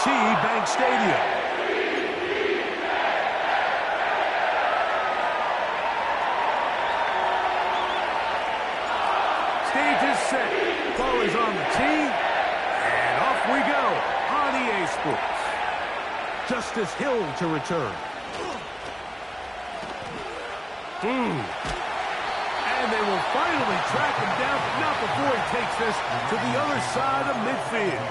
M&T Bank Stadium. Stage is set. Ball is on the tee. And off we go on EA Sports. Justice Hill to return. And they will finally track him down, but not before he takes this to the other side of midfield.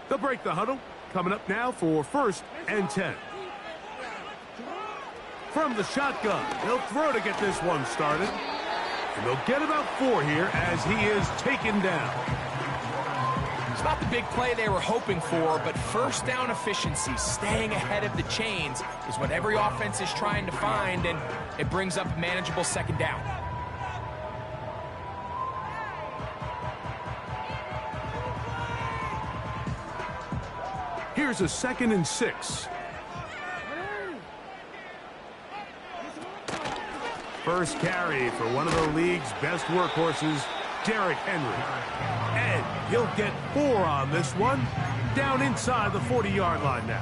They'll break the huddle. Coming up now for 1st and 10. From the shotgun, they'll throw to get this one started. And they'll get about 4 here as he is taken down. It's not the big play they were hoping for, but first down efficiency, staying ahead of the chains, is what every offense is trying to find, and it brings up a manageable 2nd down. Here's a 2nd and 6. First carry for one of the league's best workhorses, Derrick Henry. And he'll get 4 on this one, down inside the 40-yard line now.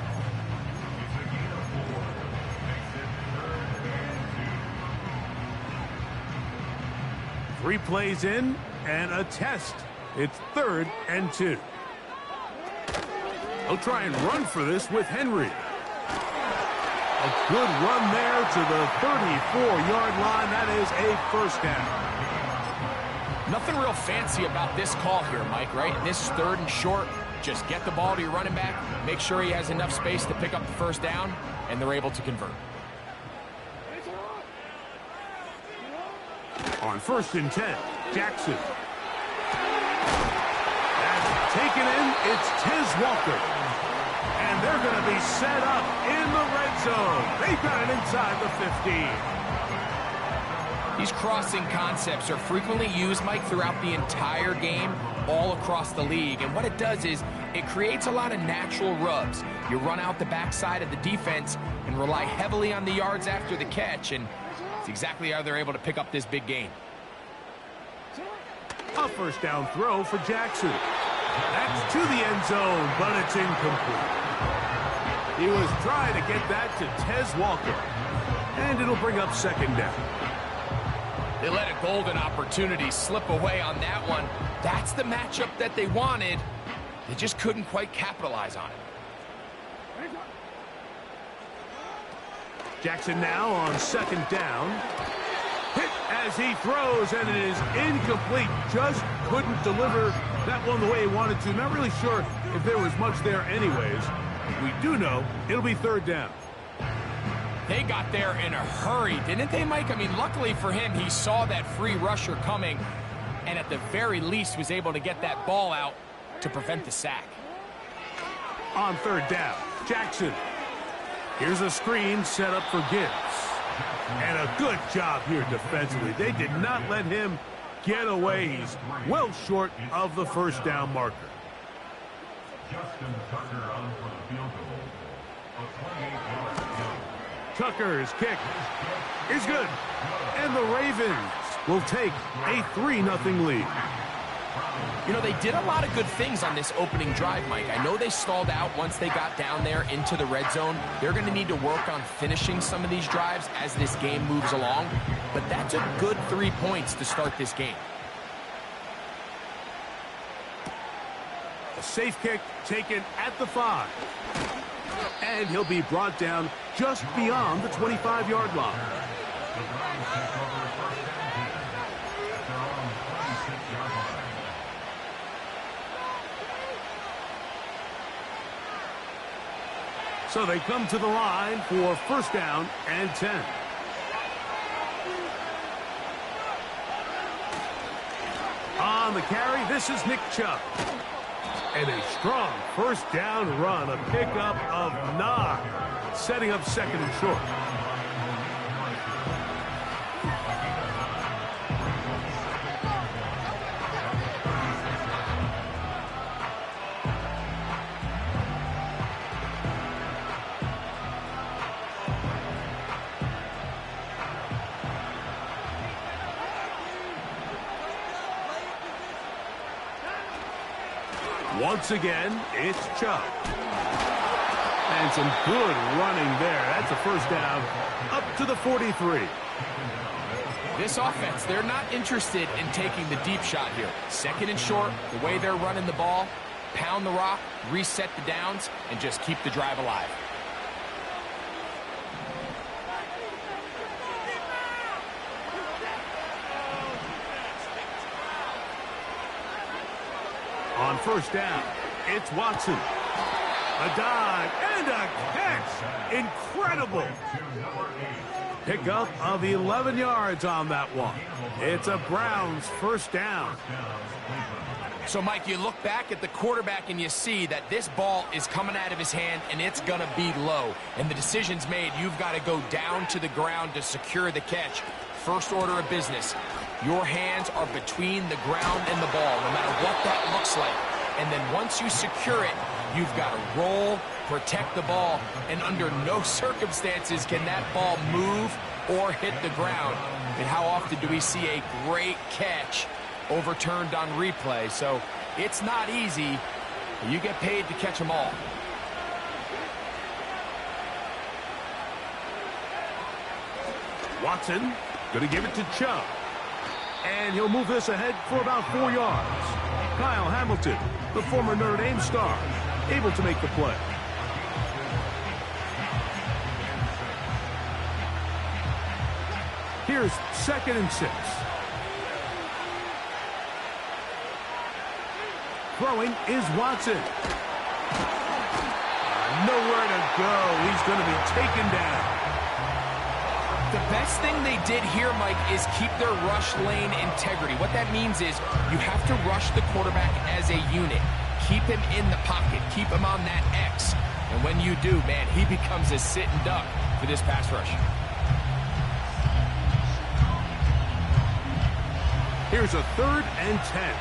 Three plays in and a test. It's 3rd and 2. He'll try and run for this with Henry. A good run there to the 34-yard line. That is a 1st down. Nothing real fancy about this call here, Mike, right? In this 3rd and short, just get the ball to your running back, make sure he has enough space to pick up the 1st down, and they're able to convert. On 1st and 10, Jackson. That's taken in. It's Tez Walker. And they're going to be set up in the red zone. They've got it inside the 15. These crossing concepts are frequently used, Mike, throughout the entire game, all across the league. And what it does is it creates a lot of natural rubs. You run out the backside of the defense and rely heavily on the yards after the catch. And it's exactly how they're able to pick up this big gain. A 1st down throw for Jackson. That's to the end zone, but it's incomplete. He was trying to get that to Tez Walker. And it'll bring up 2nd down. They let a golden opportunity slip away on that one. That's the matchup that they wanted. They just couldn't quite capitalize on it. Jackson now on 2nd down. Hit as he throws, and it is incomplete. Just couldn't deliver that one the way he wanted to. Not really sure if there was much there anyways. We do know it'll be 3rd down. They got there in a hurry, didn't they, Mike? I mean, luckily for him, he saw that free rusher coming, and at the very least was able to get that ball out to prevent the sack. On 3rd down, Jackson. Here's a screen set up for Gibbs. And a good job here defensively. They did not let him get away. He's well short of the 1st down marker. Tucker's kick is good. And the Ravens will take a 3-0 lead. You know, they did a lot of good things on this opening drive, Mike. I know they stalled out once they got down there into the red zone. They're going to need to work on finishing some of these drives as this game moves along. But that's a good 3 points to start this game. A safe kick taken at the 5. And he'll be brought down just beyond the 25-yard line. So they come to the line for 1st down and 10. On the carry, this is Nick Chubb. And a strong 1st down run, a pickup of 9, setting up 2nd and short. Once again, it's Chubb. And some good running there. That's a first down up to the 43. This offense, they're not interested in taking the deep shot here. Second and short, the way they're running the ball, pound the rock, reset the downs, and just keep the drive alive. On first down, it's Watson. A dive and a catch. Incredible. Pickup of 11 yards on that one. It's a Browns first down. So, Mike, you look back at the quarterback and you see that this ball is coming out of his hand and it's going to be low. And the decision's made. You've got to go down to the ground to secure the catch. First order of business. Your hands are between the ground and the ball, no matter what that looks like. And then once you secure it, you've got to roll, protect the ball, and under no circumstances can that ball move or hit the ground. And how often do we see a great catch overturned on replay? So it's not easy. You get paid to catch them all. Watson going to give it to Chubb. And he'll move this ahead for about 4 yards. Kyle Hamilton, the former Notre Dame star, able to make the play. Here's 2nd and 6. Throwing is Watson. Nowhere to go. He's going to be taken down. The best thing they did here, Mike, is keep their rush lane integrity. What that means is you have to rush the quarterback as a unit. Keep him in the pocket. Keep him on that X. And when you do, man, he becomes a sitting duck for this pass rush. Here's a 3rd and 10.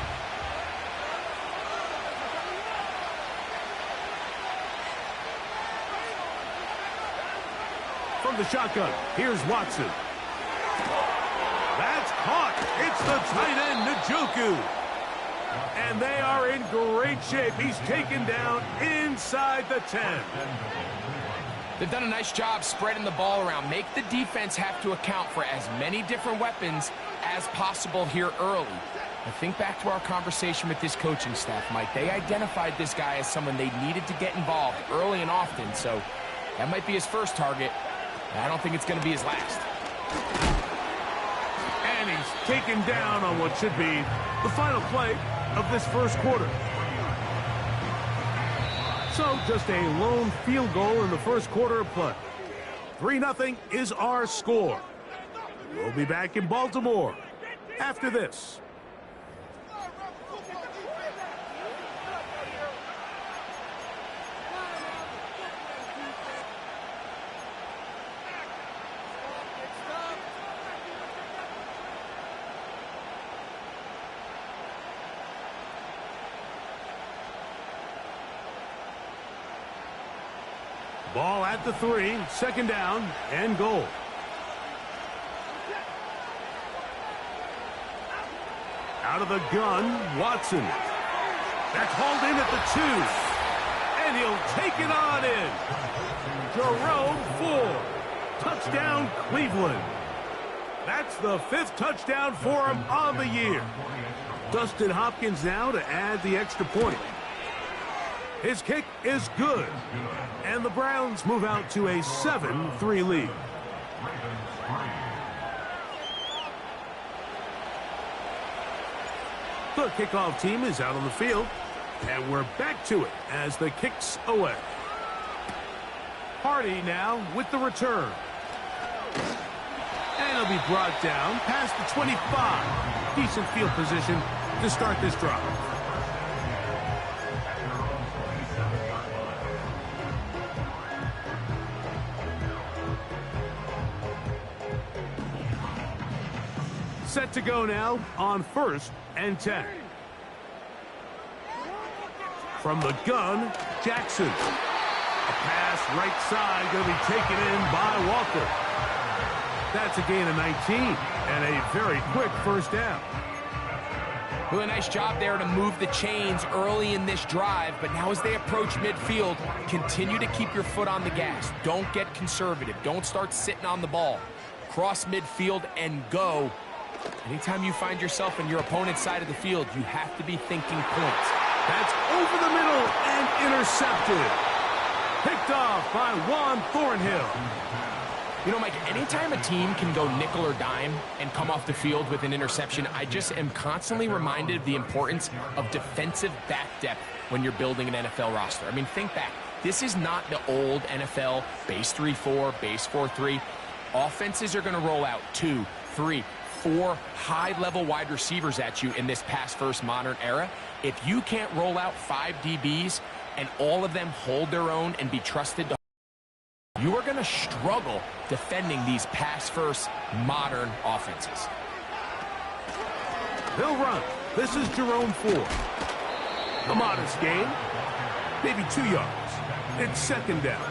From the shotgun, here's Watson. That's caught. It's the tight end, Njoku. And they are in great shape. He's taken down inside the 10. They've done a nice job spreading the ball around. Make the defense have to account for as many different weapons as possible here early. I think back to our conversation with this coaching staff, Mike. They identified this guy as someone they needed to get involved early and often. So that might be his first target. I don't think it's going to be his last. And he's taken down on what should be the final play of this first quarter. So just a lone field goal in the first quarter of play. 3-0 is our score. We'll be back in Baltimore after this. Ball at the 3, 2nd down and goal. Out of the gun, Watson. That's hauled in at the 2. And he'll take it on in. Jerome Ford. Touchdown, Cleveland. That's the 5th touchdown for him on the year. Dustin Hopkins now to add the extra point. His kick is good. And the Browns move out to a 7-3 lead. The kickoff team is out on the field. And we're back to it as the kick's away. Hardy now with the return. And he'll be brought down past the 25. Decent field position to start this drive. Set to go now on 1st and 10. From the gun, Jackson. A pass right side going to be taken in by Walker. That's a gain of 19 and a very quick first down. Really nice job there to move the chains early in this drive, but now as they approach midfield, continue to keep your foot on the gas. Don't get conservative. Don't start sitting on the ball. Cross midfield and go. Anytime you find yourself in your opponent's side of the field, you have to be thinking points. That's over the middle and intercepted. Picked off by Juan Thornhill. You know, Mike, anytime a team can go nickel or dime and come off the field with an interception, I just am constantly reminded of the importance of defensive back depth when you're building an NFL roster. I mean, think back. This is not the old NFL base 3-4, base 4-3. Offenses are going to roll out 2, 3, 4 high-level wide receivers at you in this pass-first modern era. If you can't roll out 5 DBs and all of them hold their own and be trusted to, you are going to struggle defending these pass-first modern offenses. They'll run. This is Jerome Ford. A modest gain, maybe 2 yards. It's second down.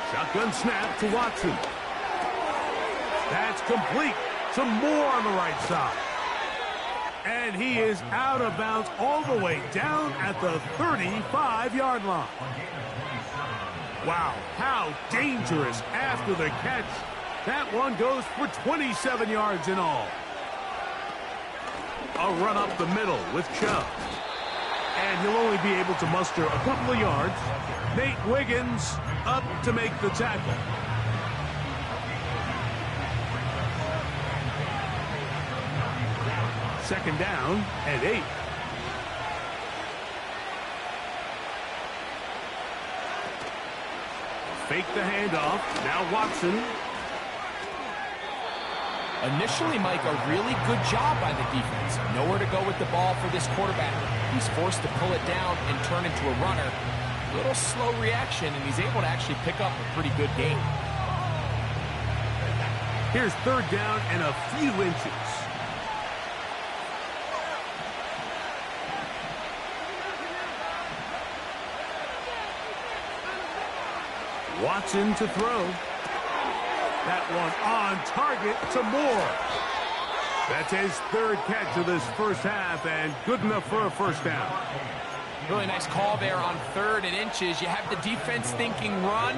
Shotgun snap to Watson. That's complete. Some more on the right side. And he is out of bounds all the way down at the 35-yard line. Wow, how dangerous after the catch. That one goes for 27 yards in all. A run up the middle with Chubb. And he'll only be able to muster a couple of yards. Nate Wiggins up to make the tackle. Second down and 8. Fake the handoff. Now Watson. Initially, Mike, a really good job by the defense. Nowhere to go with the ball for this quarterback. He's forced to pull it down and turn into a runner. Little slow reaction, and he's able to actually pick up a pretty good gain. Here's third down and a few inches. Watson to throw. That one on target to Moore. That's his third catch of this first half, and good enough for a first down. Really nice call there on 3rd and inches. You have the defense thinking run,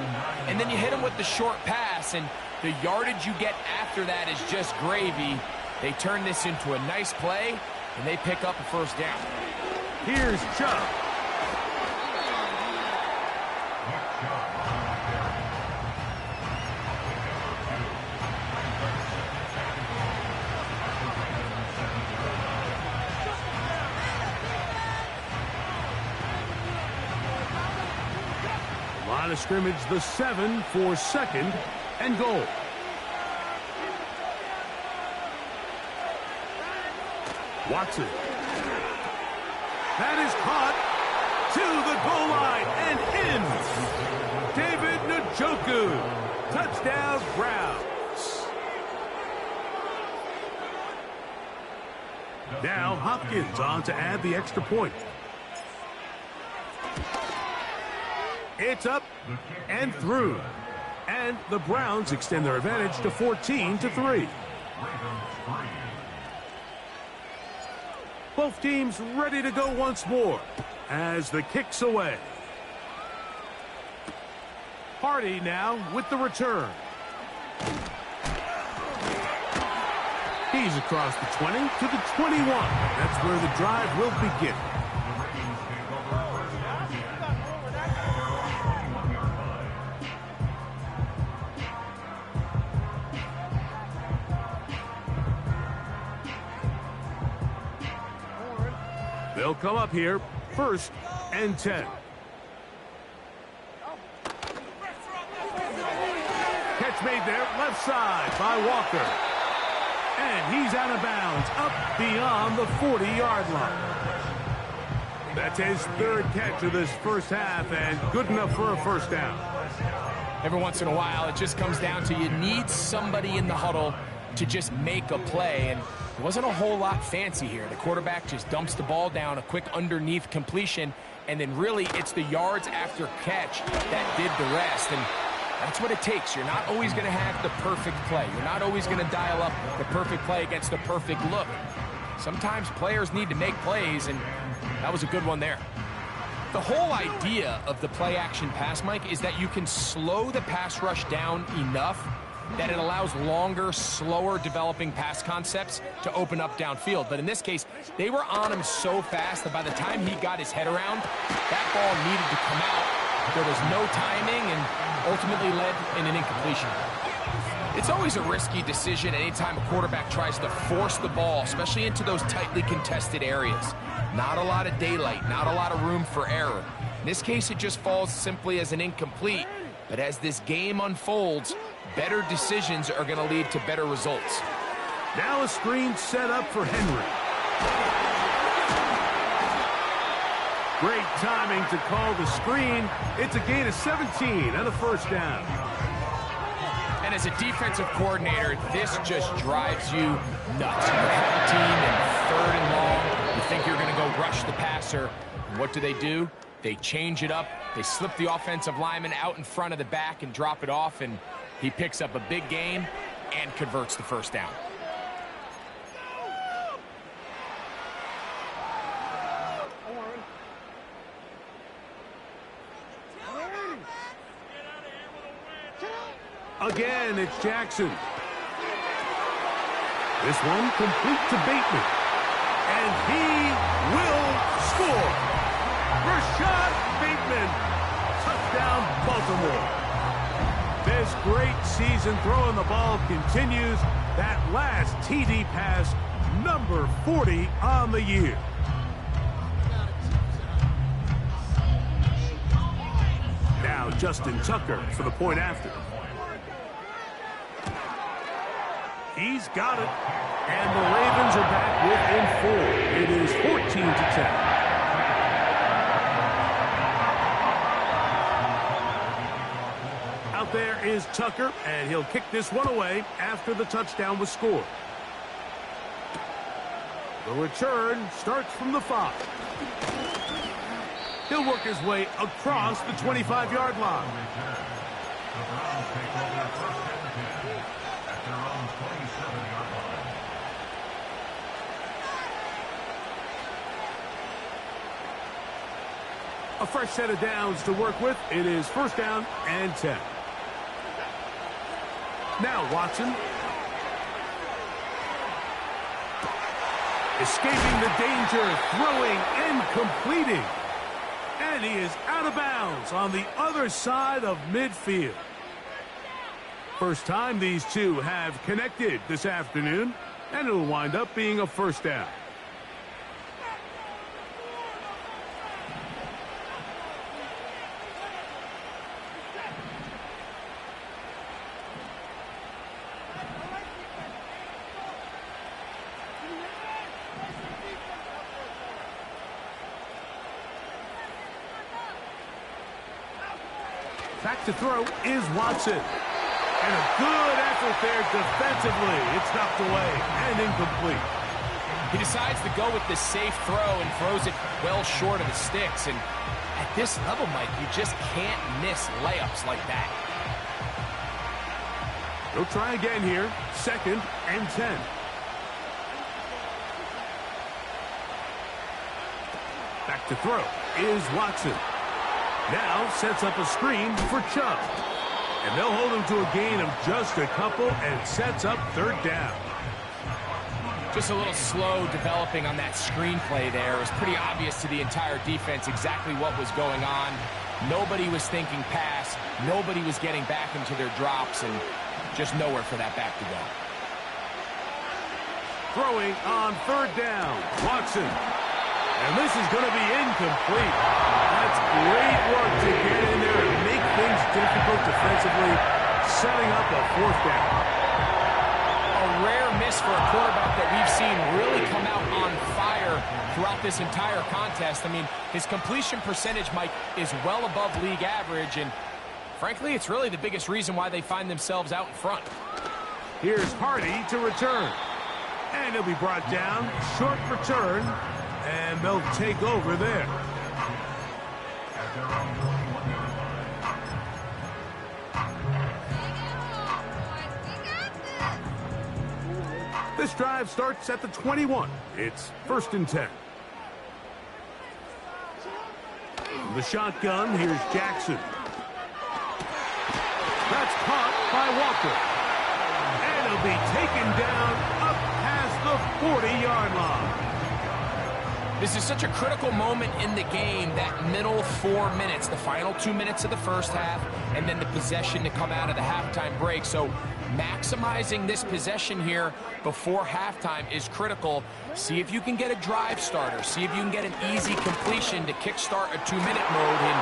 and then you hit them with the short pass, and the yardage you get after that is just gravy. They turn this into a nice play, and they pick up a first down. Here's Chubb. Line of scrimmage, the 7 for second and goal. Watson. That is caught to the goal line and in. David Njoku. Touchdown, Browns. Now Hopkins on to add the extra point. It's up and through. And the Browns extend their advantage to 14-3. Both teams ready to go once more as the kick's away. Hardy now with the return. He's across the 20 to the 21. That's where the drive will begin. They'll come up here, 1st and 10. Catch made there, left side by Walker. And he's out of bounds, up beyond the 40-yard line. That's his 3rd catch of this first half, and good enough for a first down. Every once in a while, it just comes down to you need somebody in the huddle to just make a play, and it wasn't a whole lot fancy here. The quarterback just dumps the ball down, a quick underneath completion, and then really it's the yards after catch that did the rest. And that's what it takes. You're not always going to have the perfect play. You're not always going to dial up the perfect play against the perfect look. Sometimes players need to make plays, and that was a good one there. The whole idea of the play-action pass, Mike, is that you can slow the pass rush down enough that it allows longer, slower developing pass concepts to open up downfield. But in this case, they were on him so fast that by the time he got his head around, that ball needed to come out. There was no timing and ultimately led in an incompletion. It's always a risky decision anytime a quarterback tries to force the ball, especially into those tightly contested areas. Not a lot of daylight, not a lot of room for error. In this case, it just falls simply as an incomplete. But as this game unfolds, better decisions are going to lead to better results. Now a screen set up for Henry. Great timing to call the screen. It's a gain of 17 and a first down. And as a defensive coordinator, this just drives you nuts. You have a team in 3rd and long. You think you're going to go rush the passer. And what do? They change it up. They slip the offensive lineman out in front of the back and drop it off. And he picks up a big gain and converts the first down. Again, it's Jackson. This one complete to Bateman. And he will score. Rashad Bateman. Touchdown, Baltimore. This great season throwing the ball continues. That last TD pass, number 40 on the year. Now Justin Tucker for the point after. He's got it. And the Ravens are back within 4. It is 14-10. Out there is Tucker, and he'll kick this one away after the touchdown was scored. The return starts from the 5. He'll work his way across the 25-yard line. A fresh set of downs to work with. It is first down and 10. Now Watson. Escaping the danger, throwing and completing. And he is out of bounds on the other side of midfield. First time these two have connected this afternoon, and it'll wind up being a first down. Back to throw is Watson. And a good effort there defensively. It's knocked away and incomplete. He decides to go with the safe throw and throws it well short of the sticks. And at this level, Mike, you just can't miss layups like that. He'll try again here. Second and 10. Back to throw is Watson. Now sets up a screen for Chubb. And they'll hold him to a gain of just a couple and sets up third down. Just a little slow developing on that screenplay there. It was pretty obvious to the entire defense exactly what was going on. Nobody was thinking pass. Nobody was getting back into their drops, and just nowhere for that back to go. Throwing on third down, Watson. And this is going to be incomplete. That's great work to get in there and make things difficult defensively, setting up a fourth down. A rare miss for a quarterback that we've seen really come out on fire throughout this entire contest. I mean, his completion percentage, Mike, is well above league average, and frankly, it's really the biggest reason why they find themselves out in front. Here's Hardy to return. And he'll be brought down. Short return. And they'll take over there. This drive starts at the 21. It's 1st and 10. The shotgun, here's Jackson. That's caught by Walker. And he'll be taken down up past the 40-yard line. This is such a critical moment in the game, that middle 4 minutes, the final 2 minutes of the first half, and then the possession to come out of the halftime break. So maximizing this possession here before halftime is critical. See if you can get a drive starter. See if you can get an easy completion to kickstart a 2-minute mode. And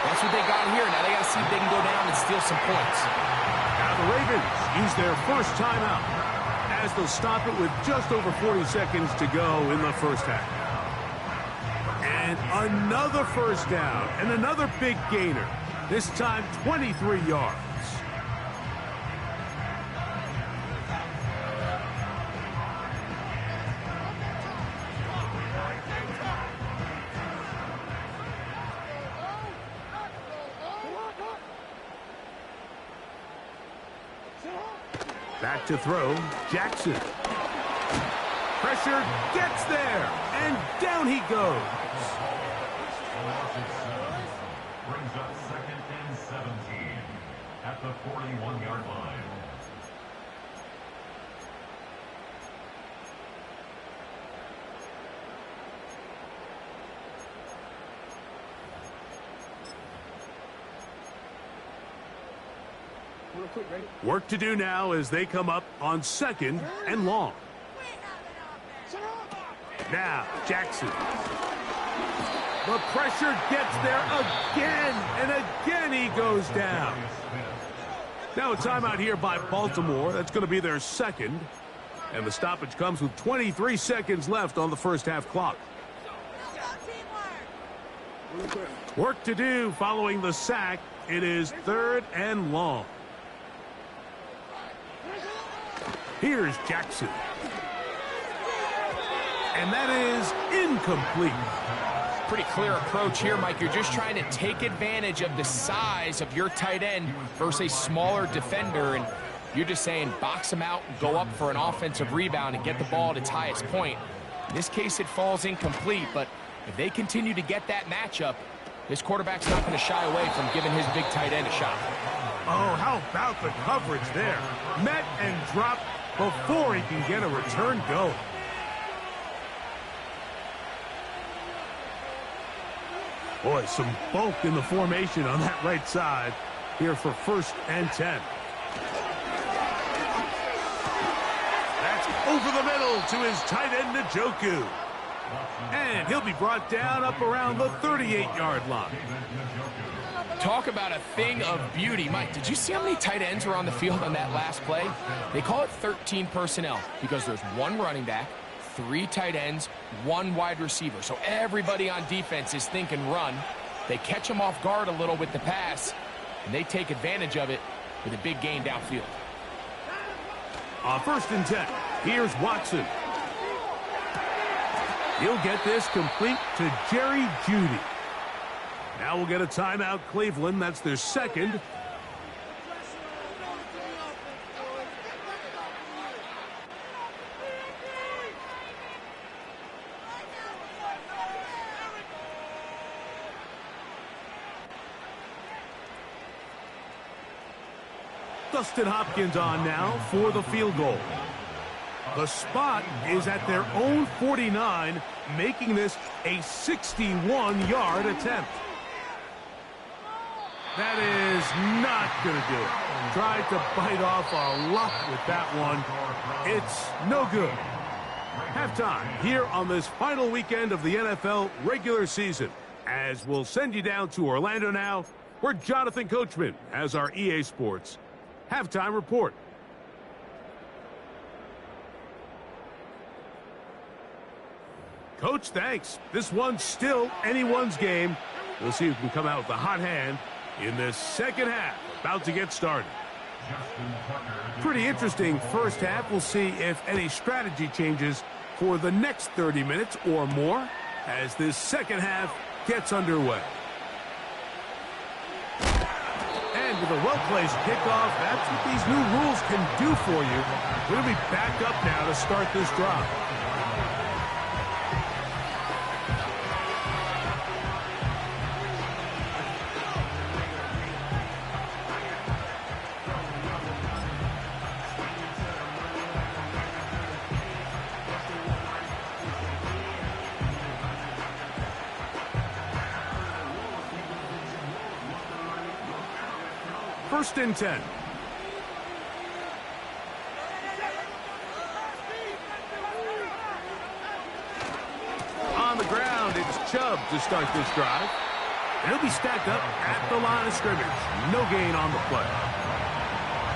that's what they got here. Now they got to see if they can go down and steal some points. Now the Ravens use their first timeout as they'll stop it with just over 40 seconds to go in the first half. And another first down and another big gainer. This time 23 yards. Back to throw, Jackson. Pressure gets there, and down he goes. Brings up 2nd and 17 at the 41-yard line. Work to do now as they come up on 2nd and long. Now, Jackson. The pressure gets there again, and again he goes down. Now a timeout here by Baltimore. That's going to be their second. And the stoppage comes with 23 seconds left on the first half clock. Work to do following the sack. It is 3rd and long. Here's Jackson. And that is incomplete. Pretty clear approach here, Mike. You're just trying to take advantage of the size of your tight end versus a smaller defender, and you're just saying box him out and go up for an offensive rebound and get the ball at its highest point. In this case, it falls incomplete, but if they continue to get that matchup, this quarterback's not going to shy away from giving his big tight end a shot. Oh, how about the coverage there? Met and dropped before he can get a return go. Boy, some bulk in the formation on that right side here for 1st and 10. That's over the middle to his tight end, Njoku. And he'll be brought down up around the 38-yard line. Talk about a thing of beauty. Mike, did you see how many tight ends were on the field on that last play? They call it 13 personnel because there's 1 running back, 3 tight ends, 1 wide receiver. So everybody on defense is thinking run. They catch them off guard a little with the pass, and they take advantage of it with a big gain downfield. On 1st and 10, here's Watson. He'll get this complete to Jerry Jeudy. Now we'll get a timeout, Cleveland. That's their second. Dustin Hopkins on now for the field goal. The spot is at their own 49, making this a 61-yard attempt. That is not going to do it. Tried to bite off a lot with that one. It's no good. Halftime here on this final weekend of the NFL regular season. As we'll send you down to Orlando now, where Jonathan Coachman has our EA Sports halftime report. Coach, thanks. This one's still anyone's game. We'll see who can come out with the hot hand in this second half. About to get started. Pretty interesting first half. We'll see if any strategy changes for the next 30 minutes or more as this second half gets underway. And with a well-placed kickoff, that's what these new rules can do for you. We'll be back up now to start this drive. First and 10. On the ground, it's Chubb to start this drive. And he'll be stacked up at the line of scrimmage. No gain on the play.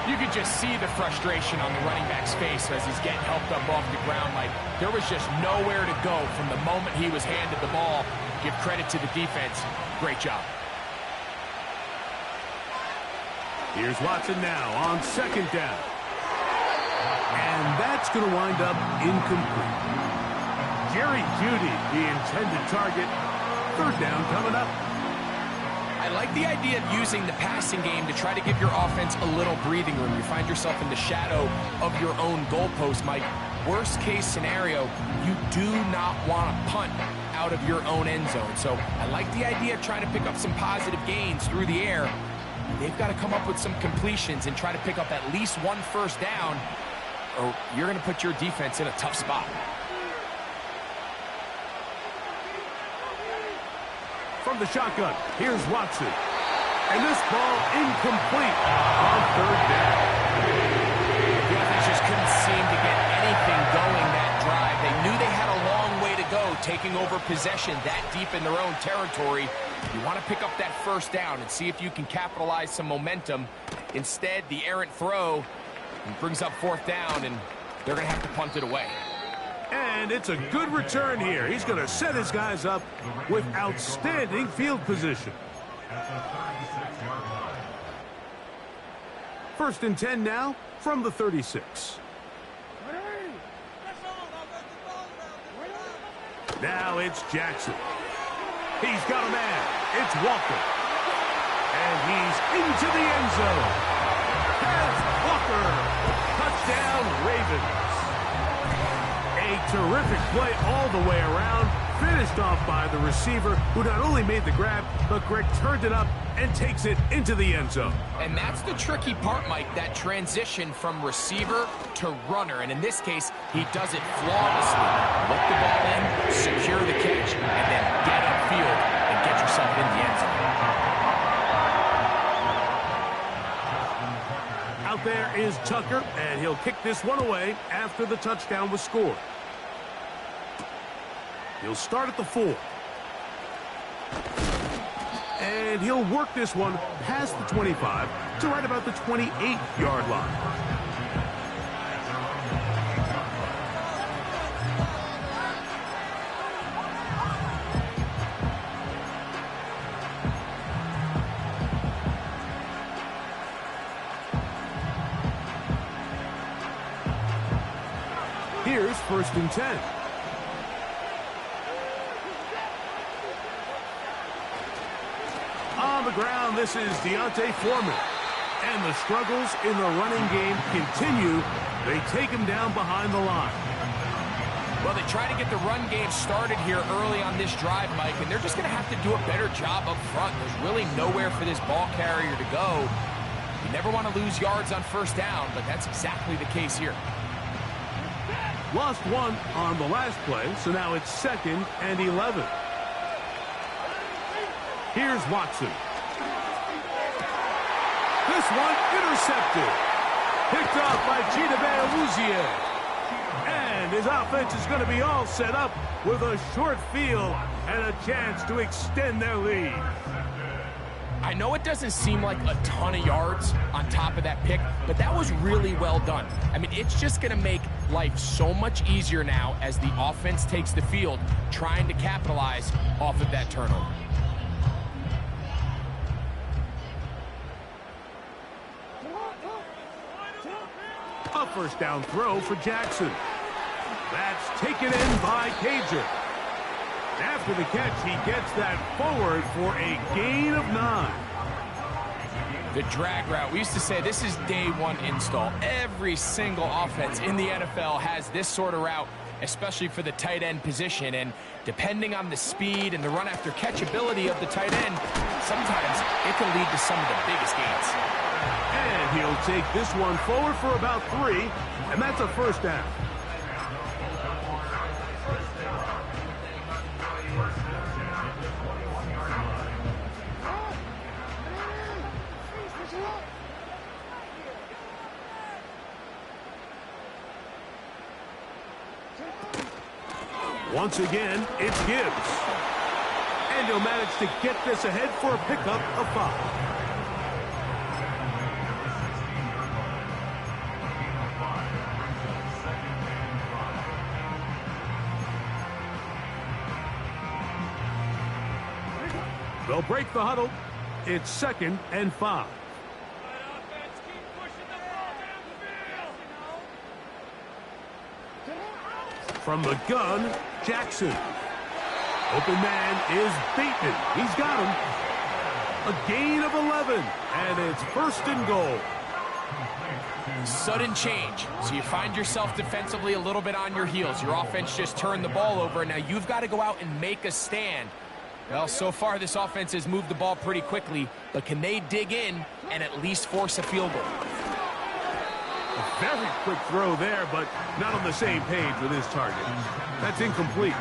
You could just see the frustration on the running back's face as he's getting helped up off the ground. Like, there was just nowhere to go from the moment he was handed the ball. Give credit to the defense. Great job. Here's Watson now on second down. And that's going to wind up incomplete. Jerry Jeudy, the intended target. Third down coming up. I like the idea of using the passing game to try to give your offense a little breathing room. You find yourself in the shadow of your own goalpost, Mike. Worst case scenario, you do not want to punt out of your own end zone. So I like the idea of trying to pick up some positive gains through the air. They've got to come up with some completions and try to pick up at least one first down, or you're going to put your defense in a tough spot. From the shotgun, here's Watson. And this ball incomplete on third down. The offense just couldn't seem to get anything going that drive. They knew they had a long way to go, taking over possession that deep in their own territory. You want to pick up that first down and see if you can capitalize some momentum. Instead, the errant throw brings up fourth down, and they're going to have to punt it away. And it's a good return here. He's going to set his guys up with outstanding field position. First and 10 now from the 36. Now it's Jackson. He's got a man. It's Walker. And he's into the end zone. Has Walker. Touchdown, Ravens. A terrific play all the way around. Finished off by the receiver, who not only made the grab, but Greg turned it up and takes it into the end zone. And that's the tricky part, Mike, that transition from receiver to runner. And in this case, he does it flawlessly. Look the ball in, secure the catch, and then get upfield and get yourself in the end zone. Out there is Tucker, and he'll kick this one away after the touchdown was scored. He'll start at the 4. And he'll work this one past the 25 to right about the 28-yard line. Here's first and 10. On the ground, this is Deontay Foreman. And the struggles in the running game continue. They take him down behind the line. Well, they try to get the run game started here early on this drive, Mike, and they're just going to have to do a better job up front. There's really nowhere for this ball carrier to go. You never want to lose yards on first down, but that's exactly the case here. Lost one on the last play, so now it's 2nd and 11. Here's Watson. This one intercepted. Picked off by Chidobe Awuzie. And his offense is going to be all set up with a short field and a chance to extend their lead. I know it doesn't seem like a ton of yards on top of that pick, but that was really well done. I mean, it's just going to make life so much easier now as the offense takes the field, trying to capitalize off of that turnover. A first down throw for Jackson. That's taken in by Cager. After the catch, he gets that forward for a gain of 9. The drag route, we used to say this is day one install. Every single offense in the NFL has this sort of route, especially for the tight end position. And depending on the speed and the run after catch ability of the tight end, sometimes it can lead to some of the biggest gains. And he'll take this one forward for about 3, and that's a first down. Once again, it's Gibbs. And he'll manage to get this ahead for a pickup of 5. They'll break the huddle. It's 2nd and 5. From the gun, Jackson. Open man is Bateman. He's got him. A gain of 11, and it's 1st and goal. Sudden change. So you find yourself defensively a little bit on your heels. Your offense just turned the ball over. Now you've got to go out and make a stand. Well, so far this offense has moved the ball pretty quickly, but can they dig in and at least force a field goal? A very quick throw there, but not on the same page with his target. That's incomplete.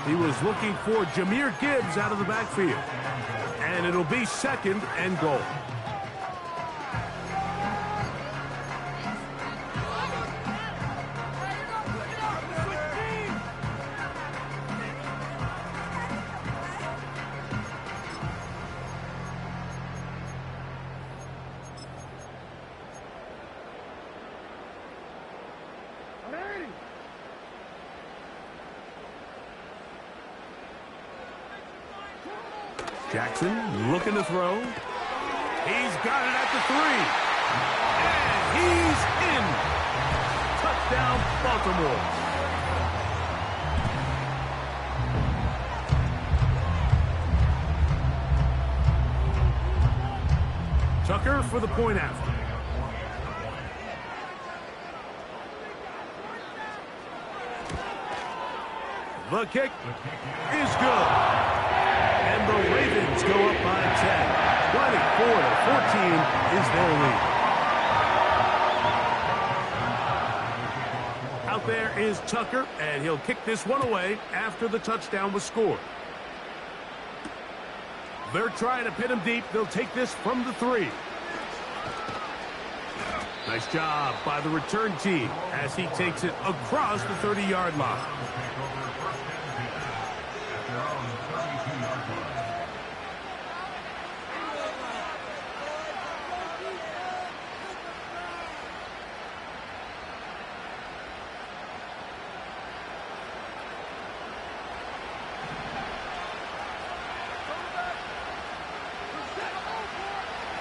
He was looking for Jahmyr Gibbs out of the backfield. And it'll be 2nd and goal. Jackson looking to throw. He's got it at the 3. And he's in. Touchdown, Baltimore. Tucker for the point after. The kick is good. And the Ravens go up by 10. 24-14 is their lead. Out there is Tucker, and he'll kick this one away after the touchdown was scored. They're trying to pin him deep. They'll take this from the 3. Nice job by the return team as he takes it across the 30-yard line.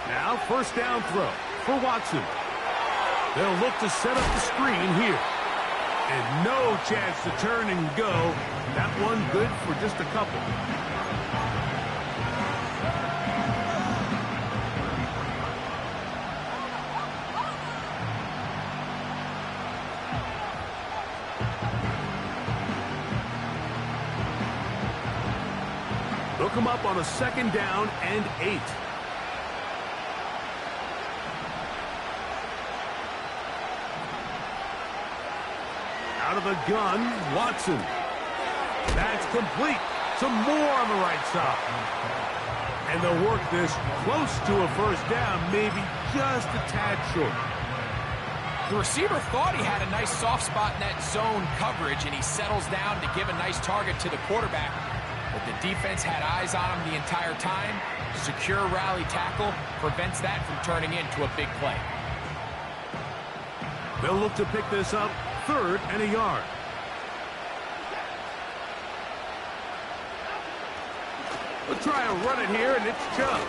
Now, first down throw for Watson. They'll look to set up the screen here. And no chance to turn and go. That one good for just a couple. Look him up on a 2nd down and 8. Out of the gun, Watson. That's complete. Some more on the right side. And they'll work this close to a first down, maybe just a tad short. The receiver thought he had a nice soft spot in that zone coverage, and he settles down to give a nice target to the quarterback. But the defense had eyes on him the entire time. Secure rally tackle prevents that from turning into a big play. They'll look to pick this up. 3rd and a yard. We'll try and run it here, and it's Chubb.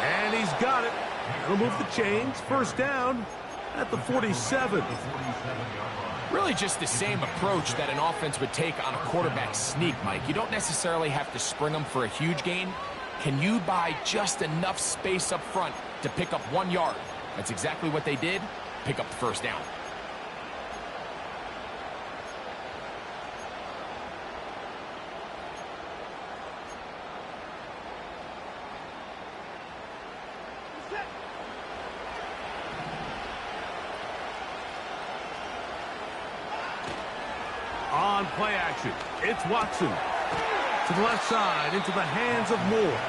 And he's got it. He'll move the chains. First down. at the 47. Really just the same approach that an offense would take on a quarterback sneak, Mike. You don't necessarily have to spring them for a huge gain. Can you buy just enough space up front to pick up 1 yard? That's exactly what they did. Pick up the first down. On play action, it's Watson. To the left side, into the hands of Moore.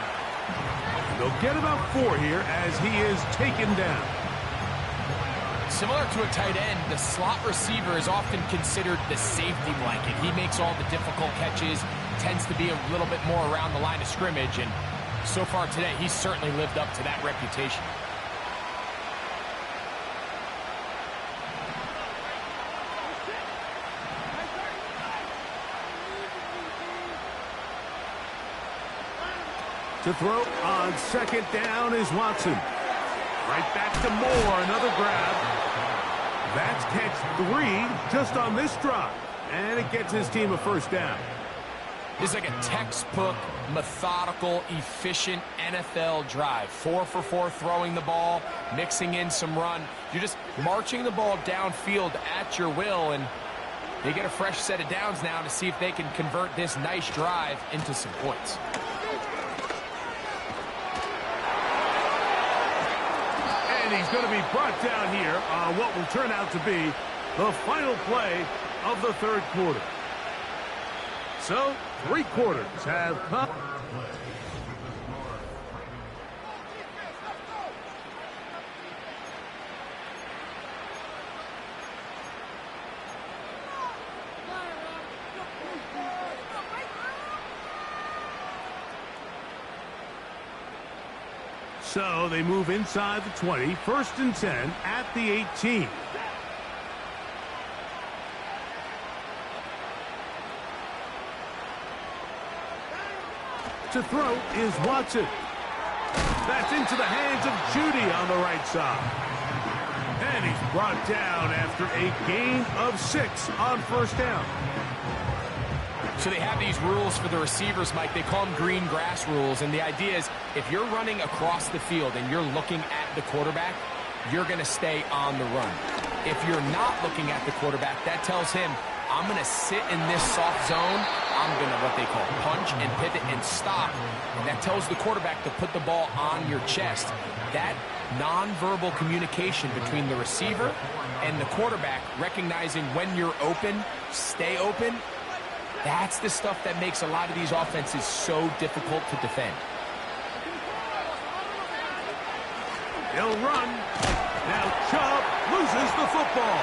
And they'll get about 4 here as he is taken down. Similar to a tight end, the slot receiver is often considered the safety blanket. He makes all the difficult catches, tends to be a little bit more around the line of scrimmage, and so far today, he's certainly lived up to that reputation. To throw on second down is Watson. Right back to Moore, another grab. That's catch 3 just on this drive. And it gets his team a first down. This is like a textbook, methodical, efficient NFL drive. 4 for 4 throwing the ball, mixing in some run. You're just marching the ball downfield at your will, and they get a fresh set of downs now to see if they can convert this nice drive into some points. And he's going to be brought down here on what will turn out to be the final play of the third quarter. So, 3 quarters have come. So they move inside the 20, 1st and 10 at the 18. To throw is Watson. That's into the hands of Judy on the right side. And he's brought down after a gain of 6 on first down. So they have these rules for the receivers, Mike. They call them green grass rules. And the idea is if you're running across the field and you're looking at the quarterback, you're going to stay on the run. If you're not looking at the quarterback, that tells him, I'm going to sit in this soft zone. I'm going to, what they call, punch and pivot and stop. And that tells the quarterback to put the ball on your chest. That nonverbal communication between the receiver and the quarterback, recognizing when you're open, stay open, that's the stuff that makes a lot of these offenses so difficult to defend. He'll run. Now Chubb loses the football.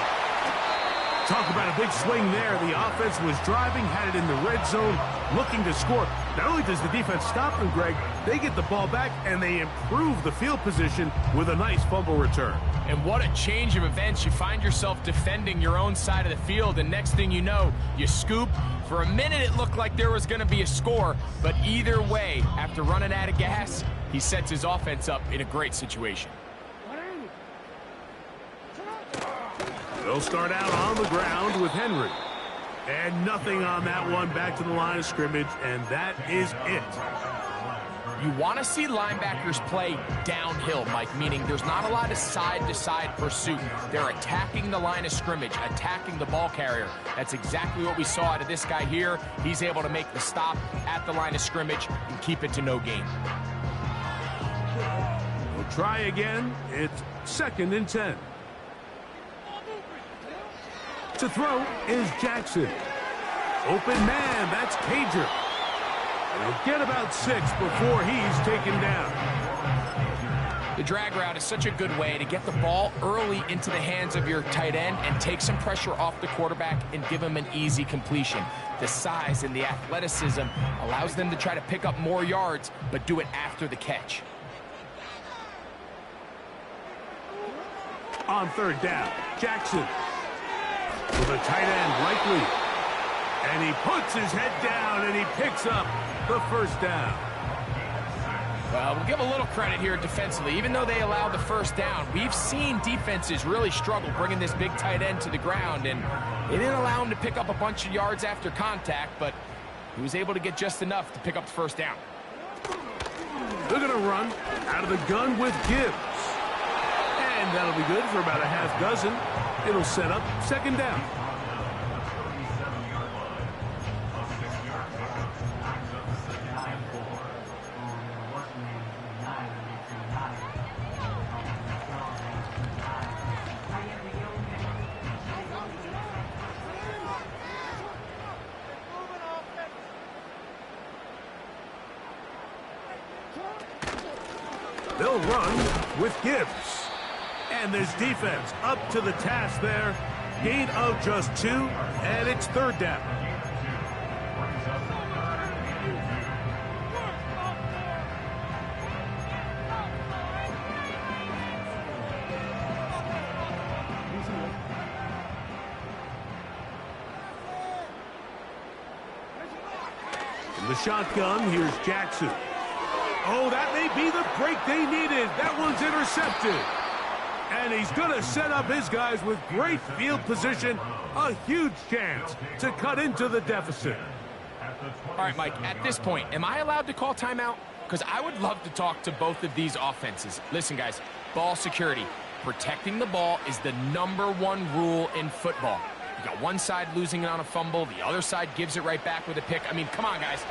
Talk about a big swing there. The offense was driving, had it in the red zone, looking to score. Not only does the defense stop them, Greg, they get the ball back and they improve the field position with a nice fumble return. And what a change of events. You find yourself defending your own side of the field, and next thing you know, you scoop. For a minute, it looked like there was going to be a score, but either way, after running out of gas, he sets his offense up in a great situation. They'll start out on the ground with Henry. And nothing on that one, back to the line of scrimmage, and that is it. You want to see linebackers play downhill, Mike, meaning there's not a lot of side-to-side pursuit. They're attacking the line of scrimmage, attacking the ball carrier. That's exactly what we saw out of this guy here. He's able to make the stop at the line of scrimmage and keep it to no gain. We'll try again. It's 2nd and 10. To throw is Jackson. Open man, that's Cager. And he'll get about 6 before he's taken down. The drag route is such a good way to get the ball early into the hands of your tight end and take some pressure off the quarterback and give him an easy completion. The size and the athleticism allows them to try to pick up more yards, but do it after the catch. On 3rd down, Jackson. With a tight end, likely. And he puts his head down and he picks up the first down. Well, we'll give a little credit here defensively. Even though they allowed the first down, we've seen defenses really struggle bringing this big tight end to the ground, and they didn't allow him to pick up a bunch of yards after contact, but he was able to get just enough to pick up the first down. They're going to run out of the gun with Gibbs. And that'll be good for about a half dozen. It'll set up second down. They'll run with Gibbs. And this defense up to the task there. Gain of just 2, and it's third down. In the shotgun, here's Jackson. Oh, that may be the break they needed. That one's intercepted. And he's going to set up his guys with great field position. A huge chance to cut into the deficit. All right, Mike, at this point, am I allowed to call timeout? Because I would love to talk to both of these offenses. Listen, guys, ball security. Protecting the ball is the #1 rule in football. You got one side losing it on a fumble. The other side gives it right back with a pick. I mean, come on, guys.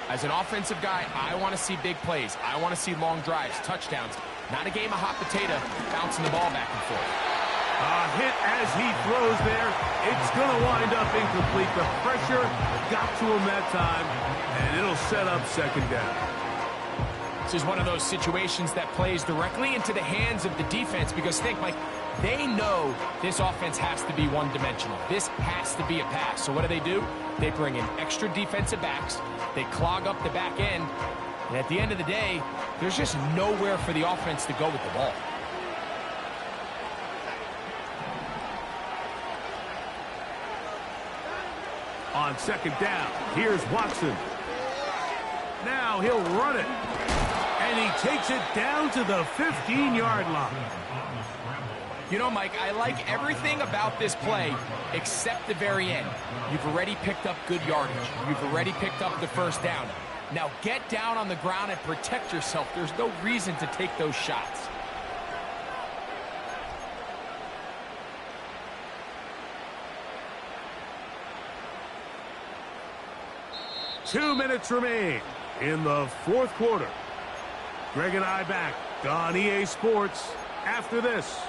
As an offensive guy, I want to see big plays. I want to see long drives, touchdowns. Not a game of hot potato, bouncing the ball back and forth. A hit as he throws there. It's going to wind up incomplete. The pressure got to him that time, and it'll set up second down. This is one of those situations that plays directly into the hands of the defense because think, Mike, they know this offense has to be one-dimensional. This has to be a pass. So what do? They bring in extra defensive backs. They clog up the back end. And at the end of the day, there's just nowhere for the offense to go with the ball. On second down, here's Watson. Now he'll run it. And he takes it down to the 15-yard line. You know, Mike, I like everything about this play except the very end. You've already picked up good yardage. You've already picked up the first down. Now get down on the ground and protect yourself. There's no reason to take those shots. Two minutes remain in the fourth quarter. Greg and I back on EA Sports after this.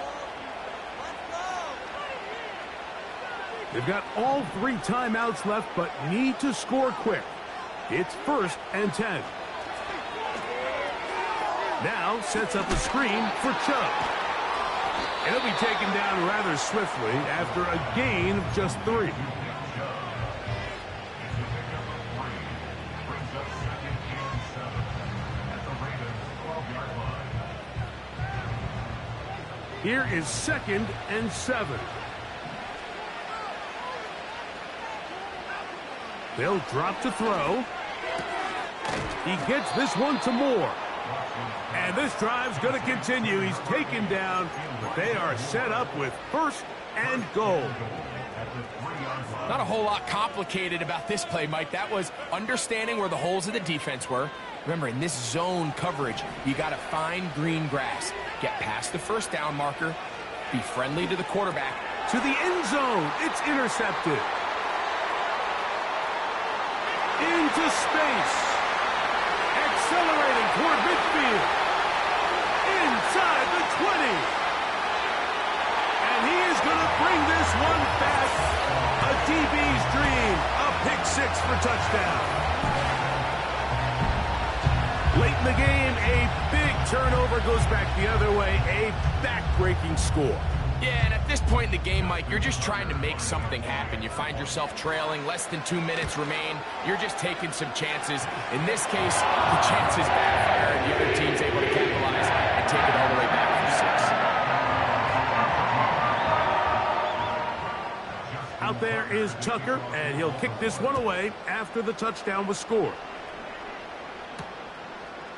They've got all 3 timeouts left, but need to score quick. It's 1st and 10. Now sets up a screen for Chubb. And he'll be taken down rather swiftly after a gain of just 3. Here is 2nd and 7. They'll drop to throw. He gets this one to Moore. And this drive's going to continue. He's taken down, but they are set up with 1st and goal. Not a whole lot complicated about this play, Mike. That was understanding where the holes of the defense were. Remember, in this zone coverage, you got to find green grass. Get past the first down marker. Be friendly to the quarterback. To the end zone. It's intercepted. Into space. Accelerating toward midfield. Inside the 20. And he is going to bring this one back. A DB's dream. A pick 6 for touchdown. Late in the game, a big turnover goes back the other way. A back-breaking score. Yeah, and at this point in the game, Mike, you're just trying to make something happen. You find yourself trailing, less than 2 minutes remain. You're just taking some chances. In this case, the chances backfire, and the other team's able to capitalize and take it all the way back for 6. Out there is Tucker, and he'll kick this one away after the touchdown was scored.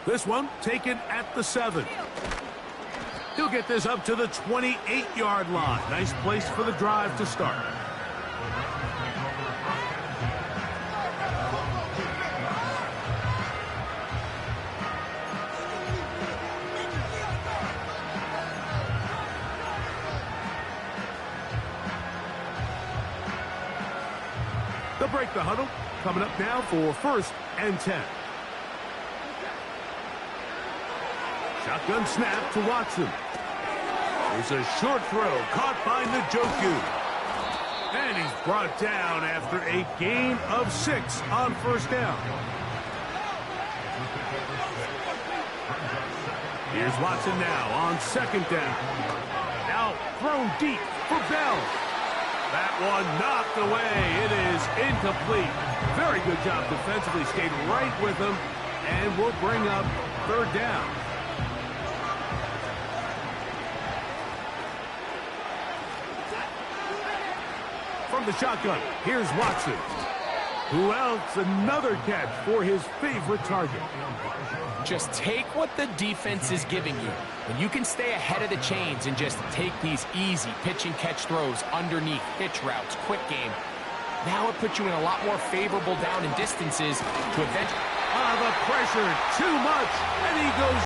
This one taken at the 7. He'll get this up to the 28-yard line. Nice place for the drive to start. They'll break the huddle. Coming up now for 1st and 10. Shotgun snap to Watson. Here's a short throw caught by Njoku. And he's brought down after a gain of 6 on 1st down. Here's Watson now on 2nd down. Now thrown deep for Bell. That one knocked away. It is incomplete. Very good job defensively. Stayed right with him. And will bring up 3rd down. From the shotgun, here's Watson. Who else? Another catch for his favorite target. Just take what the defense is giving you. When you can stay ahead of the chains and just take these easy pitch and catch throws underneath, hitch routes, quick game, now it puts you in a lot more favorable down and distances to eventually... The pressure, too much, and he goes